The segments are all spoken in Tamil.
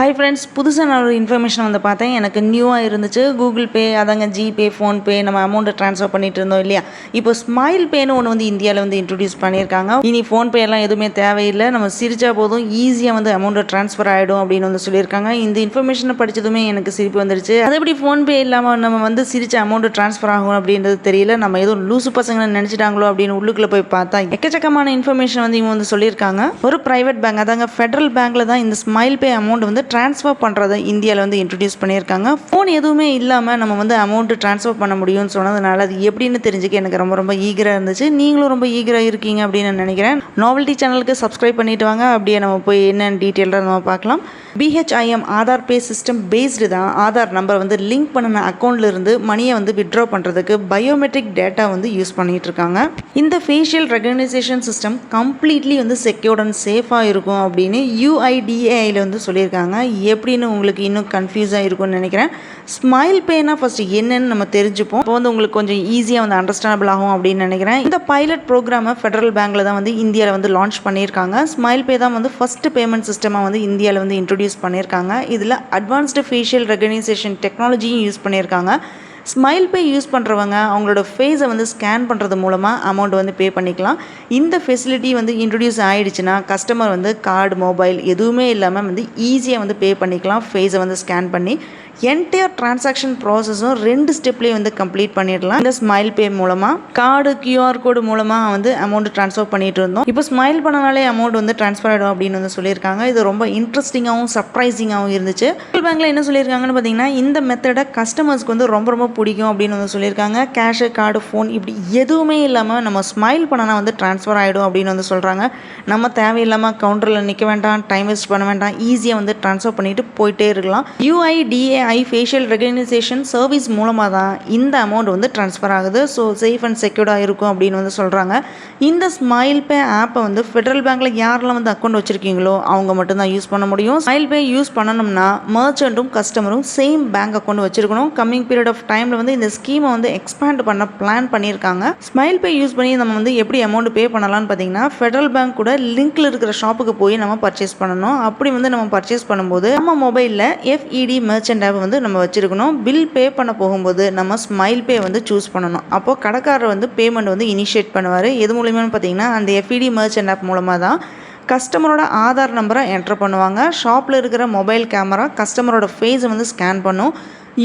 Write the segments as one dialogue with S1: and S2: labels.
S1: ஹாய் ஃப்ரெண்ட்ஸ், புதுசாக நான் ஒரு இன்ஃபர்மேஷன் வந்து பார்த்தேன். எனக்கு நியூவாக இருந்துச்சு. கூகுள் பே, அதாங்க ஜிபே, ஃபோன்பே, நம்ம அமௌண்ட்டை ட்ரான்ஸ்ஃபர் பண்ணிட்டு இருந்தோம் இல்லையா? இப்போ ஸ்மைல் பேன்னு ஒன்று வந்து இந்தியாவில் வந்து இன்ட்ரடியூஸ் பண்ணியிருக்காங்க. இனி ஃபோன்பே எல்லாம் எதுவுமே தேவையில்லை, நம்ம சிரிச்சா போதும் ஈஸியாக வந்து அமௌண்ட்டை ட்ரான்ஸ்ஃபர் ஆகிடும் அப்படின்னு வந்து சொல்லியிருக்காங்க. இந்த இன்ஃபர்மேஷனை படித்ததுமே எனக்கு சிரிப்பு வந்துடுச்சு. அது எப்படி ஃபோன்பே இல்லாமல் நம்ம வந்து சிரிச்ச அமௌண்ட்டு ட்ரான்ஸ்ஃபர் ஆகும் அப்படின்றது தெரியல. நம்ம எதுவும் லூசு பசங்களை நினச்சிட்டாங்களோ அப்படின்னு உள்ளுக்குள்ளே போய் பார்த்தா எக்கச்சக்கமான இன்ஃபர்மேஷன் வந்து இவங்க வந்து சொல்லியிருக்காங்க. ஒரு ப்ரைவேட் பேங்க், அதாங்க ஃபெடரல் பேங்க்கில் தான் இந்த ஸ்மைல் பே அமௌண்ட் வந்து ட்ரான்ஸ்ஃபர் பண்ணுறதை இந்தியாவில் வந்து இன்ட்ரடியூஸ் பண்ணியிருக்காங்க. ஃபோன் எதுவுமே இல்லாமல் நம்ம வந்து அமௌண்ட்டு ட்ரான்ஸ்ஃபர் பண்ண முடியும்னு சொன்னதுனால அது எப்படின்னு தெரிஞ்சுக்க எனக்கு ரொம்ப ஈகராக இருந்துச்சு. நீங்களும் ரொம்ப ஈகராக இருக்கீங்க அப்படின்னு நான் நினைக்கிறேன். நாவல்ட்டி சேனலுக்கு சப்ஸ்கிரைப் பண்ணிட்டு வாங்க. அப்படியே நம்ம போய் என்னென்னு டீட்டெயிலாக நம்ம பார்க்கலாம். BHIM ஆதார் பே சிஸ்டம் பேஸ்டு தான். ஆதார் நம்பர் வந்து லிங்க் பண்ணின அக்கௌண்ட்லேருந்து மணியை வந்து வித்ட்ரா பண்ணுறதுக்கு பயோமெட்ரிக் டேட்டா வந்து யூஸ் பண்ணிகிட்டு இருக்காங்க. இந்த ஃபேஷியல் ரெகனைசேஷன் சிஸ்டம் கம்ப்ளீட்லி வந்து செக்யூர்ட் அண்ட் சேஃபாக இருக்கும் அப்படின்னு UIDAIல வந்து சொல்லியிருக்காங்க. எப்படின்னு உங்களுக்கு இன்னும் கன்ஃபியூஸாக இருக்கும்னு நினைக்கிறேன். ஸ்மைல் பேனா ஃபஸ்ட்டு என்னன்னு நம்ம தெரிஞ்சுப்போம். இப்போ வந்து உங்களுக்கு கொஞ்சம் ஈஸியாக வந்து அண்டர்ஸ்டாண்டபிள் ஆகும் அப்படின்னு நினைக்கிறேன். இந்த பைலட் ப்ரோக்ராமை ஃபெடரல் பேங்க்கில் தான் வந்து இந்தியாவில் வந்து லான்ச் பண்ணியிருக்காங்க. ஸ்மைல் பே தான் வந்து ஃபஸ்ட்டு பேமெண்ட் சிஸ்டமாக வந்து இந்தியாவில் வந்து இன்ட்ரடியூஸ் பண்ணியிருக்காங்க. இதில் அட்வான்ஸ்டு ஃபேஷியல் ரெகனைசேஷன் டெக்னாலஜியும் யூஸ் பண்ணியிருக்காங்க. ஸ்மைல் பே யூஸ் பண்ணுறவங்க அவங்களோட ஃபேஸை வந்து ஸ்கேன் பண்ணுறது மூலமாக அமௌண்ட் வந்து பே பண்ணிக்கலாம். இந்த ஃபெசிலிட்டி வந்து இன்ட்ரடியூஸ் ஆகிடுச்சுன்னா கஸ்டமர் வந்து கார்டு, மொபைல் எதுவுமே இல்லாமல் வந்து ஈஸியாக வந்து பே பண்ணிக்கலாம். ஃபேஸை வந்து ஸ்கேன் பண்ணி என்டையர் டிரான்சாக்ஷன் ப்ராசஸும் 2 ஸ்டெப்லேயே வந்து கம்ப்ளீட் பண்ணிடலாம். இந்த ஸ்மைல் பே மூலமாக கார்டு, QR கோடு மூலமாக வந்து அமௌண்ட் ட்ரான்ஸ்ஃபர் பண்ணிட்டு இருந்தோம். இப்போ ஸ்மைல் பண்ணனாலே அமௌண்ட் வந்து ட்ரான்ஸ்ஃபர் ஆகிடும் அப்படின்னு வந்து சொல்லியிருக்காங்க. இது ரொம்ப இன்ட்ரெஸ்டிங்காகவும் சர்ப்ரைசிங்காகவும் இருந்துச்சு. பேங்க்கில் என்ன சொல்லியிருக்காங்கன்னு பார்த்தீங்கன்னா, இந்த மெத்தடை கஸ்டமர்ஸ்க்கு வந்து ரொம்ப பிடிக்கும் அப்படின்னு வந்து சொல்லியிருக்காங்க. கேஷு, கார்டு, ஃபோன் இப்படி எதுவுமே இல்லாமல் நம்ம ஸ்மைல் பண்ணனா வந்து ட்ரான்ஸ்ஃபர் ஆகிடும் அப்படின்னு வந்து சொல்கிறாங்க. நம்ம தேவையில்லாமல் கவுண்டரில் நிற்க வேண்டாம், டைம் வேஸ்ட் பண்ண வேண்டாம், ஈஸியாக வந்து ட்ரான்ஸ்ஃபர் பண்ணிட்டு போயிட்டே இருக்கலாம். UIDAI ஃபேஷியல் ரெகனைசேஷன் சர்வீஸ் மூலமாக தான் இந்த அமௌண்ட் வந்து ட்ரான்ஸ்ஃபர் ஆகுது. ஸோ சேஃப் அண்ட் செக்யூர்டாக இருக்கும் அப்படின்னு வந்து சொல்கிறாங்க. இந்த ஸ்மைல் பே ஆப்பை வந்து ஃபெடரல் பேங்க்கில் யாரெல்லாம் வந்து அக்கௌண்ட் வச்சுருக்கீங்களோ அவங்க மட்டும்தான் யூஸ் பண்ண முடியும். ஸ்மைல் பே யூஸ் பண்ணணும்னா மர்ச்சன்ட்டும் கஸ்டமரும் சேம் பேங்க் அக்கௌண்ட் வச்சுருக்கணும். கம்மிங் பீரியட் ஆஃப் டைமில் வந்து இந்த ஸ்கீமை வந்து எக்ஸ்பேண்ட் பண்ண பிளான் பண்ணியிருக்காங்க. ஸ்மைல் பே யூஸ் பண்ணி நம்ம வந்து எப்படி அமௌண்ட் பே பண்ணலாம்னு பார்த்தீங்கன்னா, ஃபெடரல் பேங்க் கூட லிங்க்ல இருக்கிற ஷாப்புக்கு போய் நம்ம பர்ச்சேஸ் பண்ணணும். அப்படி வந்து நம்ம பர்ச்சேஸ் பண்ணும்போது நம்ம மொபைலில் FED மெர்ச்சன்ட் ஆப் வந்து நம்ம வச்சுருக்கணும். பில் பே பண்ண போகும்போது நம்ம ஸ்மைல் பே வந்து சூஸ் பண்ணணும். அப்போது கடைக்காரர் வந்து பேமெண்ட் வந்து இனிஷியேட் பண்ணுவார். எது மூலியமானு பார்த்தீங்கன்னா, அந்த FED மெர்ச்சன்ட் ஆப் மூலமாக தான் கஸ்டமரோட ஆதார் நம்பரை என்டர் பண்ணுவாங்க. ஷாப்பில் இருக்கிற மொபைல் கேமரா கஸ்டமரோட ஃபேஸை வந்து ஸ்கேன் பண்ணும்.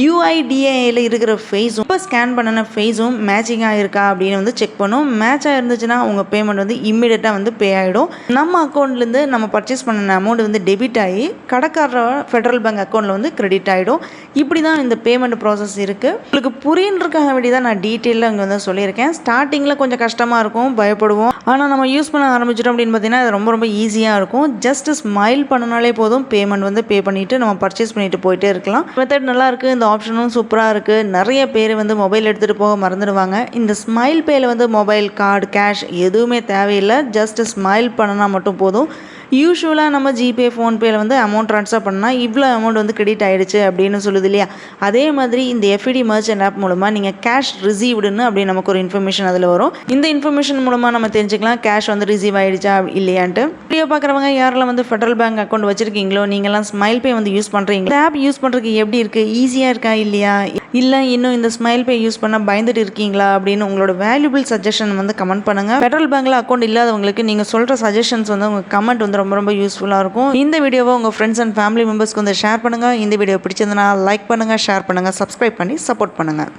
S1: UIDAIல இருக்கிற ஃபேஸும் இப்போ ஸ்கேன் பண்ணின ஃபேஸும் மேட்சிங்காக இருக்கா அப்படின்னு வந்து செக் பண்ணும். மேட்சாக இருந்துச்சுன்னா உங்கள் பேமெண்ட் வந்து இம்மிடியட்டாக வந்து பே ஆகிடும். நம்ம அக்கௌண்ட்லேருந்து நம்ம பர்ச்சேஸ் பண்ணின அமௌண்ட் வந்து டெபிட் ஆகி கடைக்காரர் ஃபெடரல் பேங்க் அக்கௌண்ட்டில் வந்து கிரெடிட் ஆகிடும். இப்படி தான் இந்த பேமெண்ட் ப்ராசஸ் இருக்குது. உங்களுக்கு புரியுன்றக்காக வேண்டி தான் நான் டீட்டெயிலாக இங்கே வந்து சொல்லியிருக்கேன். ஸ்டார்டிங்கில் கொஞ்சம் கஷ்டமாக இருக்கும், பயப்படுவோம். ஆனால் நம்ம யூஸ் பண்ண ஆரம்பிச்சிட்டோம் அப்படின்னு பார்த்தீங்கன்னா அது ரொம்ப ஈஸியாக இருக்கும். ஜஸ்ட் ஸ்மைல் பண்ணனாலே போதும், பேமெண்ட் வந்து பே பண்ணிவிட்டு நம்ம பர்ச்சேஸ் பண்ணிட்டு போயிட்டே இருக்கலாம். மெத்தட் நல்லா இருக்குது. இந்த ஆப்ஷனும் சூப்பராக இருக்குது. நிறைய பேர் வந்து மொபைல் எடுத்துகிட்டு போக மறந்துடுவாங்க. இந்த ஸ்மைல் பேயில் வந்து மொபைல், கார்டு, கேஷ் எதுவுமே தேவையில்லை. ஜஸ்ட் ஸ்மைல் பண்ணினா மட்டும் போதும். யூஸ்வலாக நம்ம ஜிபே, ஃபோன்பேயில் வந்து அமௌண்ட் ட்ரான்ஸ்ஃபர் பண்ணால் இவ்வளோ அமௌண்ட் வந்து கிரெடிட் ஆகிடுச்சு அப்படின்னு சொல்லுது இல்லையா? அதே மாதிரி இந்த FED மெர்ச்சன்ட் ஆப் மூலமாக நீங்கள் கேஷ் ரிசீவ்டுன்னு அப்படி நமக்கு ஒரு இன்ஃபர்மேஷன் அதில் வரும். இந்த இன்ஃபர்மேஷன் மூலமாக நம்ம தெரிஞ்சுக்கலாம் கேஷ் வந்து ரிசீவ் ஆகிடுச்சா இல்லையான்ட்டு. வீடியோ பார்க்குறவங்க யாரெல்லாம் வந்து ஃபெடரல் பேங்க் அக்கௌண்ட் வச்சுருக்கீங்களோ, நீங்கள்லாம் ஸ்மைல் பே வந்து யூஸ் பண்ணுறீங்க. இந்த ஆப் யூஸ் பண்ணுறதுக்கு எப்படி இருக்குது, ஈஸியாக இருக்கா இல்லையா, இல்லை இன்னும் இந்த ஸ்மைல் பே யூஸ் பண்ண பயந்துட்டு இருக்கீங்களா அப்படின்னு உங்களோட வேல்யூபிள் சஜஷன் வந்து கமெண்ட் பண்ணுங்கள். ஃபெடரல் பேங்க்கில் அக்கௌண்ட் இல்லாதவங்களுக்கு நீங்கள் சொல்கிற சஜஷன்ஸ் வந்து உங்கள் கமெண்ட் வந்து ரொம்ப யூஸ்ஃபுல்லாக இருக்கும். இந்த வீடியோவை உங்கள் ஃப்ரெண்ட்ஸ் அண்ட் ஃபேமிலி மெம்பர்ஸ்க்கு வந்து ஷேர் பண்ணுங்கள். இந்த வீடியோ பிடிச்சிருந்தனா லைக் பண்ணுங்கள், ஷேர் பண்ணுங்கள், சப்ஸ்கிரைப் பண்ணி சப்போர்ட் பண்ணுங்கள்.